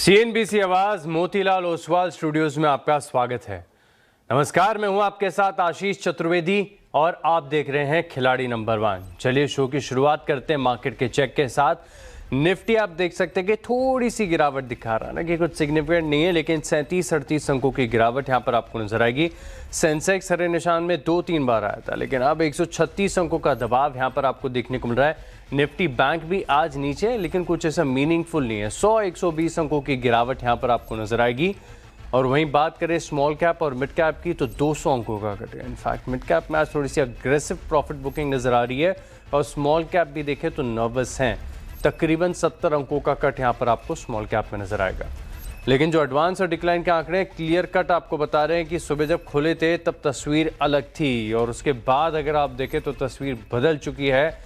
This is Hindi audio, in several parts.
सीएनबीसी आवाज मोतीलाल ओसवाल स्टूडियोज में आपका स्वागत है। नमस्कार, मैं हूं आपके साथ आशीष चतुर्वेदी और आप देख रहे हैं खिलाड़ी नंबर 1। चलिए शो की शुरुआत करते हैं मार्केट के चेक के साथ। निफ्टी आप देख सकते हैं कि थोड़ी सी गिरावट दिखा रहा है ना, कि कुछ सिग्निफिकेंट नहीं है, लेकिन 37-38 अंकों की गिरावट यहां पर आपको नजर आएगी। सेंसेक्स हरे निशान में 2-3 बार आया था, लेकिन अब 136 अंकों का दबाव यहां पर आपको देखने को मिल रहा है। निफ्टी बैंक भी आज नीचे है, लेकिन कुछ ऐसा मीनिंगफुल नहीं है। 100-120 अंकों की गिरावट यहां पर आपको नजर आएगी। और वहीं बात करें स्मॉल कैप और मिड कैप की, तो 200 अंकों का कट है। इनफैक्ट मिड कैप में आज थोड़ी सी अग्रेसिव प्रॉफिट बुकिंग नजर आ रही है, और स्मॉल कैप भी देखें तो नर्वस हैं। तकरीबन 70 अंकों का कट यहां पर आपको स्मॉल कैप में नजर आएगा। लेकिन जो एडवांस और डिक्लाइन के आंकड़े क्लियर कट आपको बता रहे हैं कि सुबह जब खुले थे तब तस्वीर अलग थी, और उसके बाद अगर आप देखें तो तस्वीर बदल चुकी है।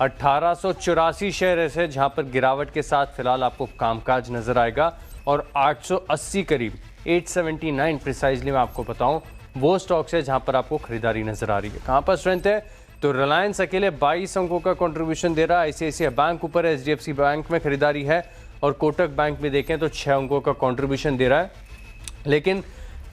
1884 शेयर ऐसे जहां पर गिरावट के साथ फिलहाल आपको कामकाज नजर आएगा, और 880 करीब 879 प्रिसाइजली मैं आपको बताऊं वो स्टॉक्स है जहां पर आपको खरीदारी नजर आ रही है। कहां पर स्ट्रेंथ है तो रिलायंस अकेले 22 अंकों का कंट्रीब्यूशन दे रहा है। आईसीआईसीआई बैंक ऊपर है, एचडीएफसी बैंक में खरीदारी है, और कोटक बैंक में देखें तो 6 अंकों का कंट्रीब्यूशन दे रहा है। लेकिन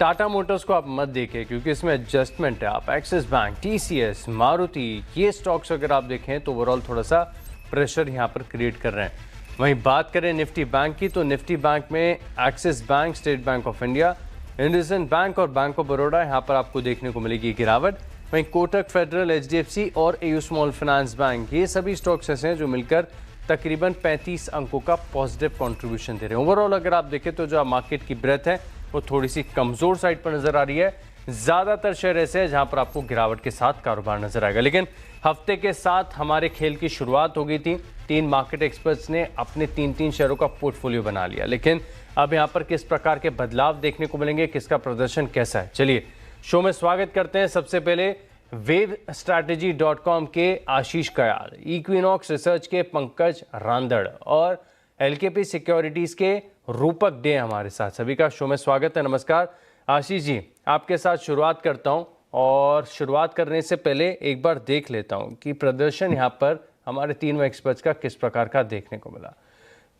टाटा मोटर्स को आप मत देखें, क्योंकि इसमें एडजस्टमेंट है। आप एक्सिस बैंक, टीसीएस, मारुति, ये स्टॉक्स अगर आप देखें तो ओवरऑल थोड़ा सा प्रेशर यहाँ पर क्रिएट कर रहे हैं। वहीं बात करें निफ्टी बैंक की, तो निफ्टी बैंक में axis bank, state bank of India, IndusInd bank और बैंक ऑफ बड़ौदा यहाँ पर आपको देखने को मिलेगी गिरावट। वहीं कोटक, फेडरल, एचडीएफसी और एयू स्मॉल फाइनेंस बैंक, ये सभी स्टॉक्स ऐसे हैं जो मिलकर तकरीबन 35 अंकों का पॉजिटिव कंट्रीब्यूशन दे रहे हैं। ओवरऑल अगर आप देखें तो जो मार्केट की ब्रेथ है वो थोड़ी सी कमजोर साइड पर नजर आ रही है। ज्यादातर शेयर ऐसे हैं जहां पर आपको गिरावट के साथ कारोबार नजर आएगा। लेकिन हफ्ते के साथ हमारे खेल की शुरुआत हो गई थी। 3 मार्केट एक्सपर्ट्स ने अपने 3-3 शेयरों का पोर्टफोलियो बना लिया। लेकिन अब यहां पर किस प्रकार के बदलाव देखने को मिलेंगे, किसका प्रदर्शन कैसा है, चलिए शो में स्वागत करते हैं। सबसे पहले वेवस्ट्रैटेजी.com के आशीष कयाल, इक्विनॉक्स रिसर्च के पंकज रांदड़ और एलकेपी सिक्योरिटीज के रूपक डे हमारे साथ। सभी का शो में स्वागत है। नमस्कार आशीष जी, आपके साथ शुरुआत करता हूं, और शुरुआत करने से पहले एक बार देख लेता हूं कि प्रदर्शन यहां पर हमारे तीनों एक्सपर्ट्स का किस प्रकार का देखने को मिला।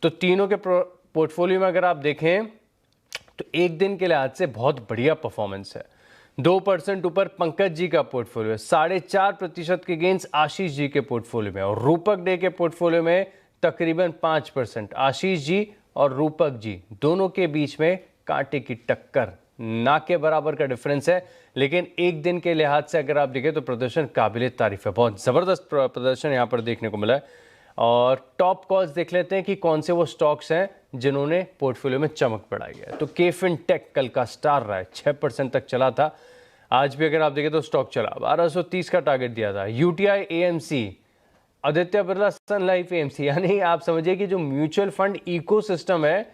तो तीनों के पोर्टफोलियो में अगर आप देखें तो एक दिन के लिहाज से बहुत बढ़िया परफॉर्मेंस है। 2% ऊपर पंकज जी का पोर्टफोलियो है, 4.5% के गेंस आशीष जी के पोर्टफोलियो में, और रूपक डे के पोर्टफोलियो में तकरीबन 5%। आशीष जी और रूपक जी दोनों के बीच में कांटे की टक्कर, ना के बराबर का डिफरेंस है। लेकिन एक दिन के लिहाज से अगर आप देखें तो प्रदर्शन काबिले तारीफ है। बहुत जबरदस्त प्रदर्शन यहां पर देखने को मिला है। और टॉप कॉल्स देख लेते हैं कि कौन से वो स्टॉक्स हैं जिन्होंने पोर्टफोलियो में चमक बढ़ाई है। तो केफिन टेक कल का स्टार रहा है, 6% तक चला था। आज भी अगर आप देखें तो स्टॉक चला, 1230 का टारगेट दिया था। यूटीआई एएमसी, आदित्य बिरला सन लाइफ एएमसी, यानी आप समझिए कि जो म्यूचुअल फंड इकोसिस्टम है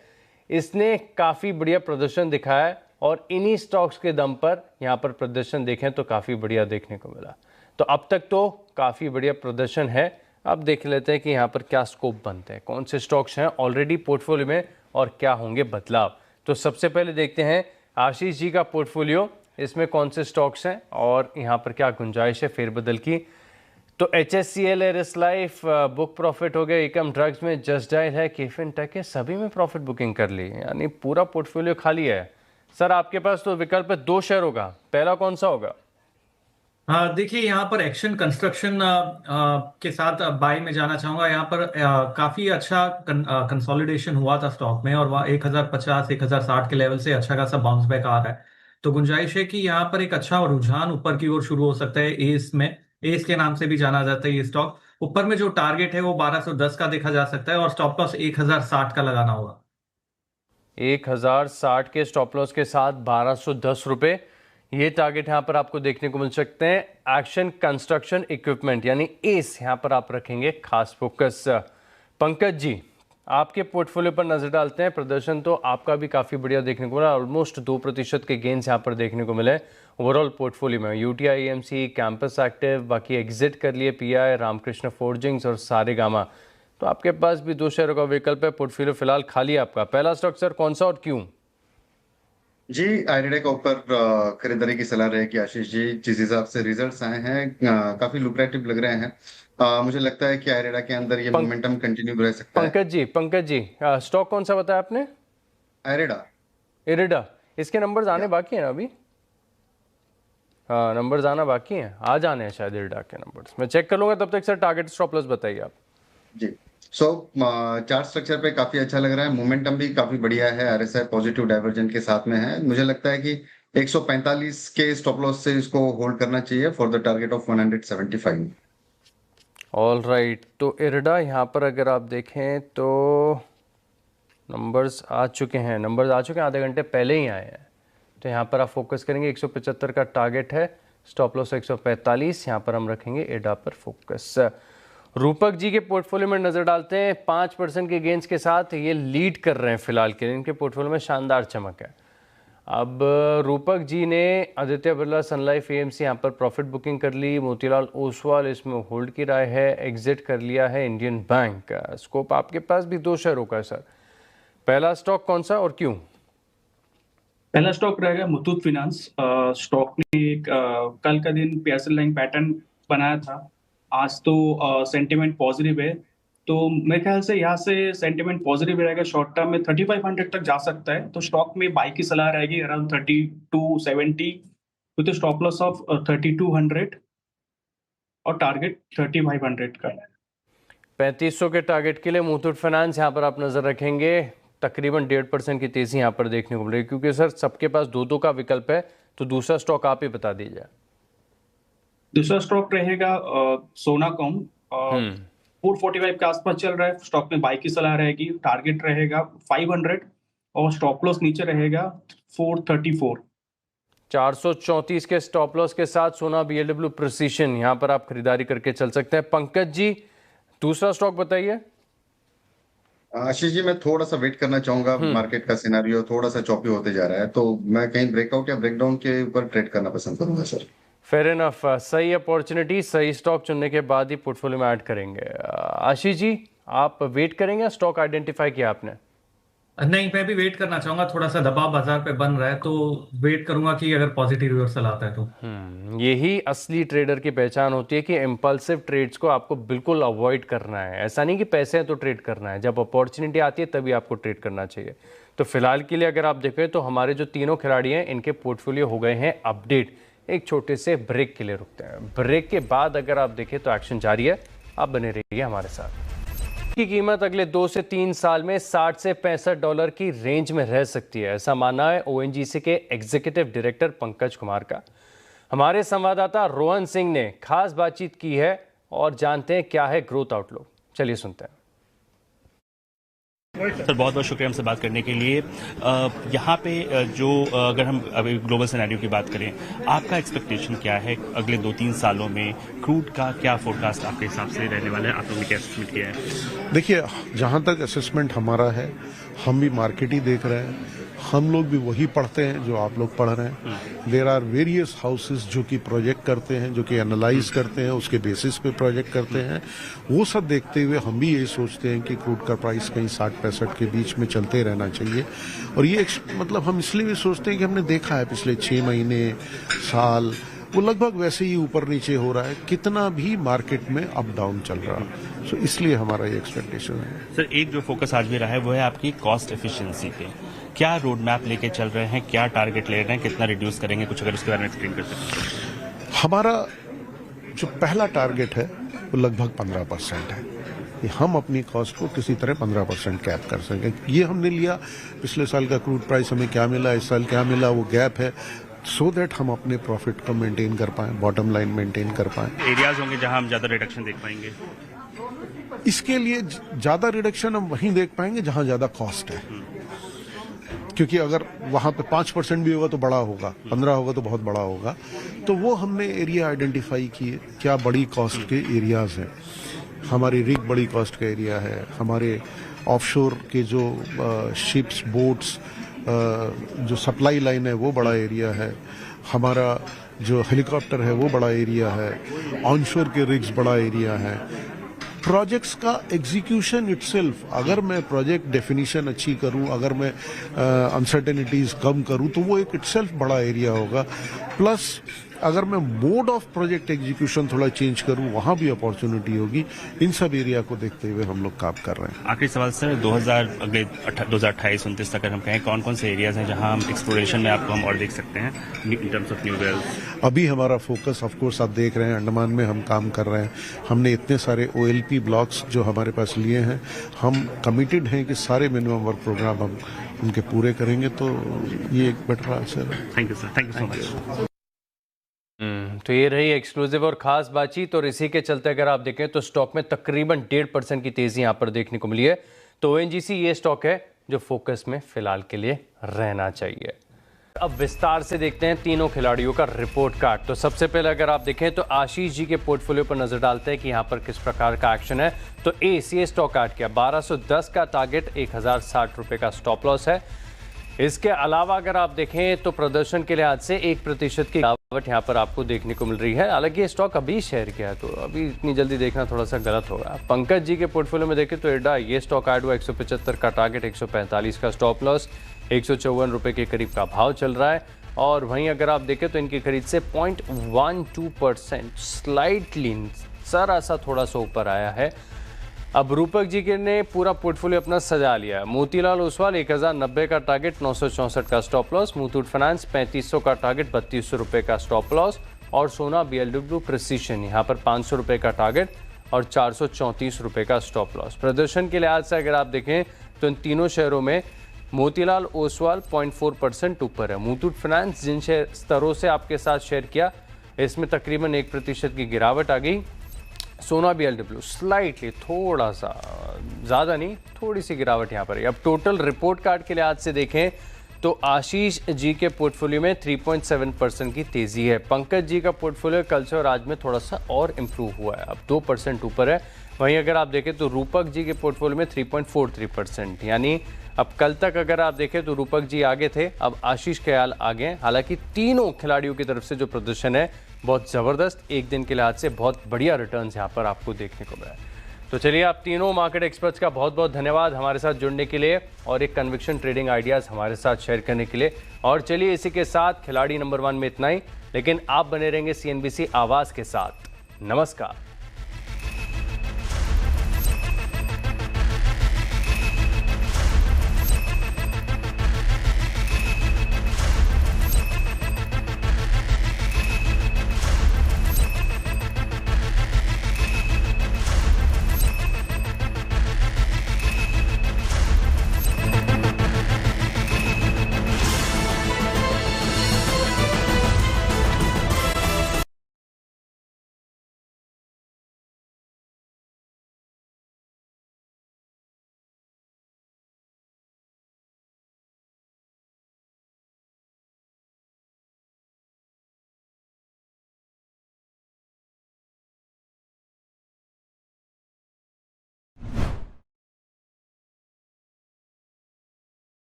इसने काफी बढ़िया प्रदर्शन दिखाया है, और इन्हीं स्टॉक्स के दम पर यहां पर प्रदर्शन देखें तो काफी बढ़िया देखने को मिला। तो अब तक तो काफी बढ़िया प्रदर्शन है। अब देख लेते हैं कि यहाँ पर क्या स्कोप बनते हैं, कौन से स्टॉक्स हैं ऑलरेडी पोर्टफोलियो में और क्या होंगे बदलाव। तो सबसे पहले देखते हैं आशीष जी का पोर्टफोलियो, इसमें कौन से स्टॉक्स हैं और यहाँ पर क्या गुंजाइश है फेरबदल की। तो HSCL, Eris life, book profit हो गया, एकम ड्रग्स में जस्ट डायल है, केफिन टेक है, सभी में प्रॉफिट बुकिंग कर ली, यानी पूरा पोर्टफोलियो खाली है। सर आपके पास तो विकल्प है, 2 शेयर होगा, पहला कौन सा होगा? हाँ, देखिए यहाँ पर एक्शन कंस्ट्रक्शन के साथ बाय में जाना चाहूंगा। यहाँ पर काफी अच्छा कंसोलिडेशन हुआ था स्टॉक में, और वहाँ 1050 1060 के लेवल से अच्छा खासा बाउंस बैक आ रहा है। तो गुंजाइश है कि यहाँ पर एक अच्छा रुझान ऊपर की ओर शुरू हो सकता है। एस में, एस के नाम से भी जाना जाता है ये स्टॉक। ऊपर में जो टारगेट है वो 1210 का देखा जा सकता है, और स्टॉप लॉस 1060 का लगाना होगा। 1060 के स्टॉप लॉस के साथ 1210 रुपए, ये टारगेट यहां पर आपको देखने को मिल सकते हैं। एक्शन कंस्ट्रक्शन इक्विपमेंट यानी एस यहां पर आप रखेंगे खास फोकस। पंकज जी, आपके पोर्टफोलियो पर नजर डालते हैं। प्रदर्शन तो आपका भी काफी बढ़िया देखने को मिला, ऑलमोस्ट 2% के गेंस यहां पर देखने को मिले ओवरऑल पोर्टफोलियो में। यूटीआई एएमसी, कैंपस एक्टिव, बाकी एग्जिट कर लिए पीआई, रामकृष्ण फोर्जिंग्स और सारेगामा। तो आपके पास भी 2 शेयरों का विकल्प है, पोर्टफोलियो फिलहाल खाली है आपका। पहला स्टॉक सर कौन सा और क्यों? जी, आईरेडा के ऊपर खरीदारी की सलाह रहेगी आशीष जी। जिस हिसाब से रिजल्ट्स आए हैं काफी लुक्रेटिव लग रहे हैं। मुझे लगता है कि आईरेडा के अंदर ये पंक, मोमेंटम कंटिन्यू रह सकता है। पंकज जी, स्टॉक कौन सा बताया आपने? आयरेडा। इरिडा, इसके नंबर्स आने बाकी हैं ना अभी? हाँ, नंबर्स आना बाकी हैं, आज आने हैं शायद इरिडा के नंबर्स। मैं चेक कर लूंगा, तब तक सर टारगेट स्टॉप लॉस बताइए आप। जी। सो चार्ट स्ट्रक्चर पे काफी अच्छा लग रहा है, मोमेंटम भी काफी बढ़िया है, आरएसआई पॉजिटिव डाइवर्जेंट के साथ में है। मुझे लगता है कि 145 के स्टॉप लॉस से इसको होल्ड करना चाहिए for the target of 175। All right, तो इरिडा यहाँ पर अगर आप देखें तो नंबर्स आ चुके हैं, आधे घंटे पहले ही आए हैं। तो यहाँ पर आप फोकस करेंगे, 175 का टारगेट है, स्टॉप लॉस 145, यहाँ पर हम रखेंगे इरिडा पर फोकस। रूपक जी के पोर्टफोलियो में नज़र डालते हैं, 5% के गेंस के साथ ये लीड कर रहे हैं फिलहाल के लिए, इनके पोर्टफोलियो में शानदार चमक है। अब रूपक जी ने आदित्य बिरला सन लाइफ एएमसी यहाँ पर प्रॉफिट बुकिंग कर ली, मोतीलाल ओसवाल इसमें होल्ड की राय है, एग्जिट कर लिया है इंडियन बैंक। स्कोप आपके पास भी 2 शेयरों का है सर, पहला स्टॉक कौन सा और क्यों? पहला स्टॉक रहेगा मुथूट फिनांस। स्टॉक ने कल का दिन पीएसएल लाइन पैटर्न बनाया था, आज तो सेंटिमेंट पॉजिटिव है, तो मेरे ख्याल से यहाँ से सेंटिमेंट पॉजिटिव रहेगा। शॉर्ट टर्म में 3500 तक जा सकता है, तो स्टॉक में बाई की सलाह रहेगी around 3270 with stop loss of 3200 और टारगेट 3500 का। 3500 के टारगेट के लिए मुथूट फाइनेंस यहाँ पर आप नज़र रखेंगे। तकरीबन 1.5% की तेज़ी यहाँ पर देखने को मिलेगी, क्योंकि सर सबके पास 2-2 का विकल्प है, तो दूसरा स्टॉक आप ही बता दीजिए। दूसरा स्टॉक रहेगा सोनाकॉम, 445 के आसपास चल रहा है, स्टॉक में बाई की सलाह रहेगी, टारगेट रहेगा 500 और स्टॉप लॉस नीचे रहेगा 434। 434 के स्टॉप लॉस के साथ सोना बीएलडब्ल्यू प्रिसीशन, यहाँ पर आप खरीदारी करके चल सकते हैं। पंकज जी, दूसरा स्टॉक बताइए। आशीष जी, मैं थोड़ा सा वेट करना चाहूंगा, मार्केट का सिनेरियो थोड़ा सा चॉपी होते जा रहा है, तो मैं कहीं ब्रेकआउट या ब्रेकडाउन के ऊपर ट्रेड करना पसंद करूंगा सर। फेयर इनफ, सही अपॉर्चुनिटी सही स्टॉक चुनने के बाद ही पोर्टफोलियो में ऐड करेंगे। आशीष जी, आप वेट करेंगे, स्टॉक आइडेंटिफाई किया आपने? नहीं, मैं भी वेट करना चाहूंगा, थोड़ा सा दबाव बाजार पे बन रहा है, तो वेट करूंगा कि अगर पॉजिटिव रिवर्सल आता है तो। यही असली ट्रेडर की पहचान होती है कि इम्पल्सिव ट्रेड्स को आपको बिल्कुल अवॉइड करना है। ऐसा नहीं कि पैसे हैं तो ट्रेड करना है, जब अपॉर्चुनिटी आती है तभी आपको ट्रेड करना चाहिए। तो फिलहाल के लिए अगर आप देखें तो हमारे जो तीनों खिलाड़ी हैं, इनके पोर्टफोलियो हो गए हैं अपडेट। एक छोटे से ब्रेक के लिए रुकते हैं, ब्रेक के बाद अगर आप देखें तो एक्शन जारी है, आप बने रहिए हमारे साथ। की कीमत अगले 2 से 3 साल में $60 से $65 की रेंज में रह सकती है, ऐसा मानना है ओएनजीसी के एग्जीक्यूटिव डायरेक्टर पंकज कुमार का। हमारे संवाददाता रोहन सिंह ने खास बातचीत की है और जानते हैं क्या है ग्रोथ आउटलुक। चलिए सुनते हैं। सर, बहुत बहुत शुक्रिया हमसे बात करने के लिए। यहाँ पे जो अगर हम अभी ग्लोबल सिनेरियो की बात करें, आपका एक्सपेक्टेशन क्या है अगले 2-3 सालों में? क्रूड का क्या फोरकास्ट आपके हिसाब से रहने वाला है? आप लोगों ने क्या एसेसमेंट किया है? देखिए, जहाँ तक असेसमेंट हमारा है, हम भी मार्केट ही देख रहे हैं, हम लोग भी वही पढ़ते हैं जो आप लोग पढ़ रहे हैं। देयर आर वेरियस हाउसेस जो कि प्रोजेक्ट करते हैं, जो कि एनालाइज करते हैं, उसके बेसिस पे प्रोजेक्ट करते हैं। वो सब देखते हुए हम भी यही सोचते हैं कि क्रूड का प्राइस कहीं 60-65 के बीच में चलते रहना चाहिए। और ये मतलब हम इसलिए भी सोचते हैं कि हमने देखा है पिछले 6 महीने, साल, वो लगभग वैसे ही ऊपर नीचे हो रहा है, कितना भी मार्केट में अप डाउन चल रहा है। सो इसलिए हमारा ये एक्सपेक्टेशन है। सर, एक जो फोकस आज भी रहा है वो है आपकी कॉस्ट एफिशिएंसी पे। क्या रोड मैप लेके चल रहे हैं, क्या टारगेट ले रहे हैं, कितना रिड्यूस करेंगे, कुछ अगर उसके बारे में एक्सप्लेन कर सकते हैं। हमारा जो पहला टारगेट है वो लगभग 15% है कि हम अपनी कॉस्ट को किसी तरह 15% कैप कर सकें। ये हमने लिया, पिछले साल का क्रूड प्राइस हमें क्या मिला, इस साल क्या मिला, वो गैप है, सो दैट हम अपने प्रॉफिट को मेंटेन कर पाएं, बॉटम लाइन मेंटेन कर पाएं। एरियाज होंगे जहां हम ज्यादा रिडक्शन देख पाएंगे? इसके लिए ज्यादा रिडक्शन हम वहीं देख पाएंगे जहां ज्यादा कॉस्ट है, क्योंकि अगर वहां पे 5% भी होगा तो बड़ा होगा, 15 होगा तो बहुत बड़ा होगा। तो वो हमने एरिया आइडेंटिफाई किए, क्या बड़ी कॉस्ट के एरियाज हैं। हमारी रिग बड़ी कॉस्ट का एरिया है, हमारे ऑफशोर के जो शिप्स, बोट्स, जो सप्लाई लाइन है वो बड़ा एरिया है, हमारा जो हेलीकॉप्टर है वो बड़ा एरिया है, ऑनशोर के रिग्स बड़ा एरिया है। प्रोजेक्ट्स का एग्जीक्यूशन इटसेल्फ, अगर मैं प्रोजेक्ट डेफिनेशन अच्छी करूं, अगर मैं अनसर्टेनिटीज कम करूं, तो वो एक इटसेल्फ बड़ा एरिया होगा। प्लस अगर मैं मोड ऑफ प्रोजेक्ट एग्जीक्यूशन थोड़ा चेंज करूं, वहां भी अपॉर्चुनिटी होगी। इन सब एरिया को देखते हुए हम लोग काम कर रहे हैं। आखिरी सवाल सर, 2028-29 तक अगर हम कहें कौन कौन से एरियाज हैं जहां हम एक्सप्लोरेशन में आपको हम और देख सकते हैं in terms of new wealth? अभी हमारा फोकस ऑफ कोर्स आप देख रहे हैं, अंडमान में हम काम कर रहे हैं। हमने इतने सारे OLP ब्लॉक्स जो हमारे पास लिए हैं, हम कमिटेड हैं कि सारे मिनिमम वर्क प्रोग्राम हम उनके पूरे करेंगे। तो ये एक बेटर आंसर है। Thank you sir, thank you so much. तो ये रही एक्सक्लूसिव और खास बातचीत, और इसी के चलते अगर आप देखें तो स्टॉक में तकरीबन 1.5% की तेजी यहां पर देखने को मिली है। तो ONGC ये स्टॉक है जो फोकस में फिलहाल के लिए रहना चाहिए। अब विस्तार से देखते हैं तीनों खिलाड़ियों का रिपोर्ट कार्ड। तो सबसे पहले अगर आप देखें तो आशीष जी के पोर्टफोलियो पर नजर डालते हैं कि यहां पर किस प्रकार का एक्शन है। तो ACA स्टॉक ऐड किया, 1210 का टारगेट, 1060 रुपए का स्टॉप लॉस है। इसके अलावा अगर आप देखें तो प्रदर्शन के लिहाज से 1% की गिरावट यहां पर आपको देखने को मिल रही है। हालांकि ये स्टॉक अभी शेयर किया है तो अभी इतनी जल्दी देखना थोड़ा सा गलत होगा। पंकज जी के पोर्टफोलियो में देखें तो एडा ये स्टॉक ऐड हुआ, 175 का टारगेट, 145 का स्टॉप लॉस, 154 रुपए के करीब का भाव चल रहा है। और वहीं अगर आप देखें तो इनकी खरीद से 0.12% स्लाइटली जरा सा थोड़ा सा ऊपर आया है। अब रूपक जी के ने पूरा पोर्टफोलियो अपना सजा लिया है। मोतीलाल ओसवाल 1090 का टारगेट, 964 का स्टॉप लॉस। मुथूट फाइनेंस 3500 का टारगेट, 3200 रुपए का स्टॉप लॉस। और सोना BLW प्रिसीशन यहाँ पर 500 रुपए का टारगेट और 434 रुपए का स्टॉप लॉस। प्रदर्शन के लिहाज से अगर आप देखें तो इन तीनों शेयरों में मोतीलाल ओसवाल 0.4% ऊपर है। मुथूट फाइनेंस जिन स्तरों से आपके साथ शेयर किया इसमें तकरीबन 1% की गिरावट आ गई। सोना BLW स्लाइटली थोड़ा सा, ज़्यादा नहीं, थोड़ी सी गिरावट यहाँ पर है। अब टोटल रिपोर्ट कार्ड के लिहाज से देखें तो आशीष जी के पोर्टफोलियो में 3.7% की तेज़ी है। पंकज जी का पोर्टफोलियो कल से और आज में थोड़ा सा और इम्प्रूव हुआ है, अब 2% ऊपर है। वहीं अगर आप देखें तो रूपक जी के पोर्टफोलियो में 3.43%, यानी अब कल तक अगर आप देखें तो रूपक जी आगे थे, अब आशीष ख्याल आगे हैं। हालांकि तीनों खिलाड़ियों की तरफ से जो प्रदर्शन है बहुत ज़बरदस्त, एक दिन के लिहाज से बहुत बढ़िया रिटर्न्स यहाँ पर आपको देखने को मिला। तो चलिए, आप तीनों मार्केट एक्सपर्ट्स का बहुत बहुत धन्यवाद हमारे साथ जुड़ने के लिए और एक कन्विक्शन ट्रेडिंग आइडियाज़ हमारे साथ शेयर करने के लिए। और चलिए, इसी के साथ खिलाड़ी नंबर 1 में इतना ही, लेकिन आप बने रहेंगे CNBC आवाज़ के साथ। नमस्कार।